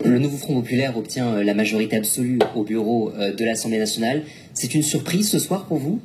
Le nouveau Front populaire obtient la majorité absolue au bureau de l'Assemblée nationale. C'est une surprise ce soir pour vous ?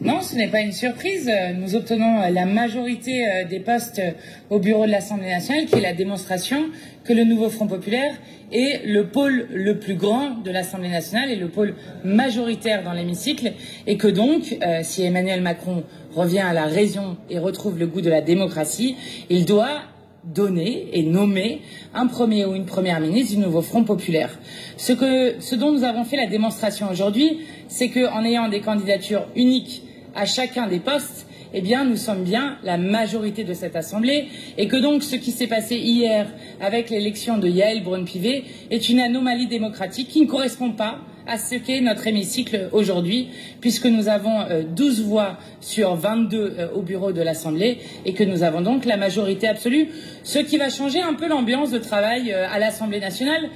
Non, ce n'est pas une surprise. Nous obtenons la majorité des postes au bureau de l'Assemblée nationale, qui est la démonstration que le nouveau Front populaire est le pôle le plus grand de l'Assemblée nationale et le pôle majoritaire dans l'hémicycle, et que donc, si Emmanuel Macron revient à la raison et retrouve le goût de la démocratie, il doit donner et nommer un premier ou une première ministre du nouveau Front populaire. Ce dont nous avons fait la démonstration aujourd'hui, c'est qu'en ayant des candidatures uniques à chacun des postes, eh bien, nous sommes bien la majorité de cette Assemblée, et que donc ce qui s'est passé hier avec l'élection de Yaël Braun-Pivet est une anomalie démocratique qui ne correspond pas à ce qu'est notre hémicycle aujourd'hui, puisque nous avons 12 voix sur 22 au bureau de l'Assemblée et que nous avons donc la majorité absolue, ce qui va changer un peu l'ambiance de travail à l'Assemblée nationale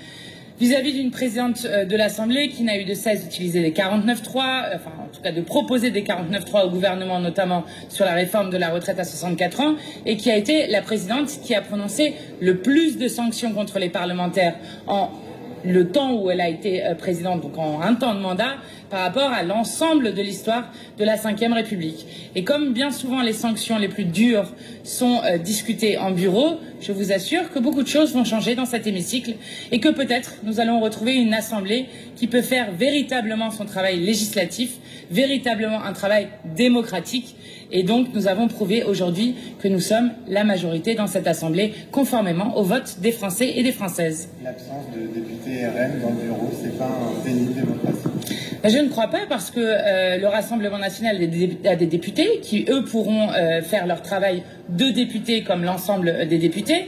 vis-à-vis d'une présidente de l'Assemblée qui n'a eu de cesse d'utiliser des 49.3, enfin en tout cas de proposer des 49.3 au gouvernement, notamment sur la réforme de la retraite à 64 ans, et qui a été la présidente qui a prononcé le plus de sanctions contre les parlementaires en le temps où elle a été présidente, donc en un temps de mandat, par rapport à l'ensemble de l'histoire de la Ve République. Et comme bien souvent les sanctions les plus dures sont discutées en bureau, je vous assure que beaucoup de choses vont changer dans cet hémicycle et que peut-être nous allons retrouver une Assemblée qui peut faire véritablement son travail législatif, véritablement un travail démocratique. Et donc, nous avons prouvé aujourd'hui que nous sommes la majorité dans cette Assemblée, conformément au vote des Français et des Françaises. L'absence de députés RN dans le bureau, c'est pas un déni de démocratie? Je ne crois pas, parce que le Rassemblement national a des députés qui, eux, pourront faire leur travail de députés comme l'ensemble des députés.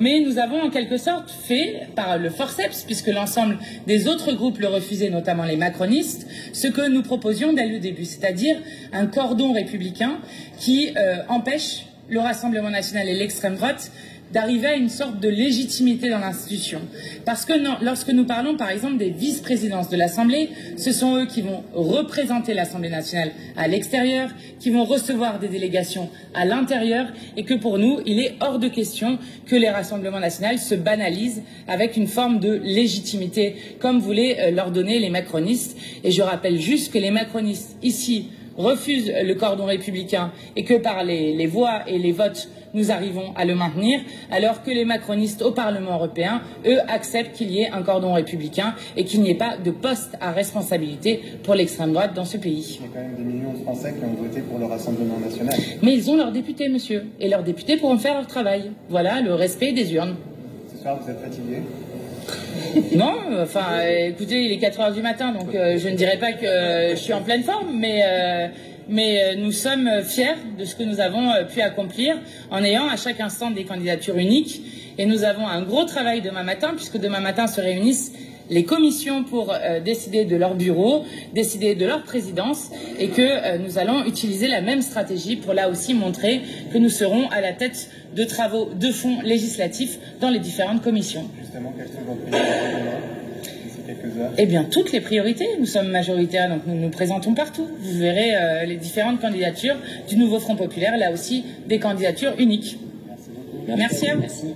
Mais nous avons en quelque sorte fait, par le forceps, puisque l'ensemble des autres groupes le refusaient, notamment les macronistes, ce que nous proposions dès le début, c'est-à-dire un cordon républicain qui empêche le Rassemblement national et l'extrême droite d'arriver à une sorte de légitimité dans l'institution. Parce que lorsque nous parlons par exemple des vice-présidences de l'Assemblée, ce sont eux qui vont représenter l'Assemblée nationale à l'extérieur, qui vont recevoir des délégations à l'intérieur, et que pour nous, il est hors de question que les rassemblements nationaux se banalisent avec une forme de légitimité, comme voulaient leur donner les macronistes. Et je rappelle juste que les macronistes ici refusent le cordon républicain et que par les voix et les votes, nous arrivons à le maintenir, alors que les macronistes au Parlement européen, eux, acceptent qu'il y ait un cordon républicain et qu'il n'y ait pas de poste à responsabilité pour l'extrême droite dans ce pays. Il y a quand même des millions de Français qui ont voté pour le Rassemblement national. Mais ils ont leurs députés, monsieur, et leurs députés pourront faire leur travail. Voilà le respect des urnes. Ce soir, vous êtes fatigué? Non, enfin, écoutez, il est 4 heures du matin, donc je ne dirais pas que je suis en pleine forme, mais nous sommes fiers de ce que nous avons pu accomplir en ayant à chaque instant des candidatures uniques. Et nous avons un gros travail demain matin, puisque demain matin se réunissent les commissions pour décider de leur bureau, décider de leur présidence, et que nous allons utiliser la même stratégie pour là aussi montrer que nous serons à la tête de travaux de fond législatifs dans les différentes commissions. Justement, quelles sont vos priorités d'ici quelques heures? Eh bien, toutes les priorités. Nous sommes majoritaires, donc nous nous présentons partout. Vous verrez les différentes candidatures du nouveau Front populaire, là aussi des candidatures uniques. Merci beaucoup. Merci à vous. Merci.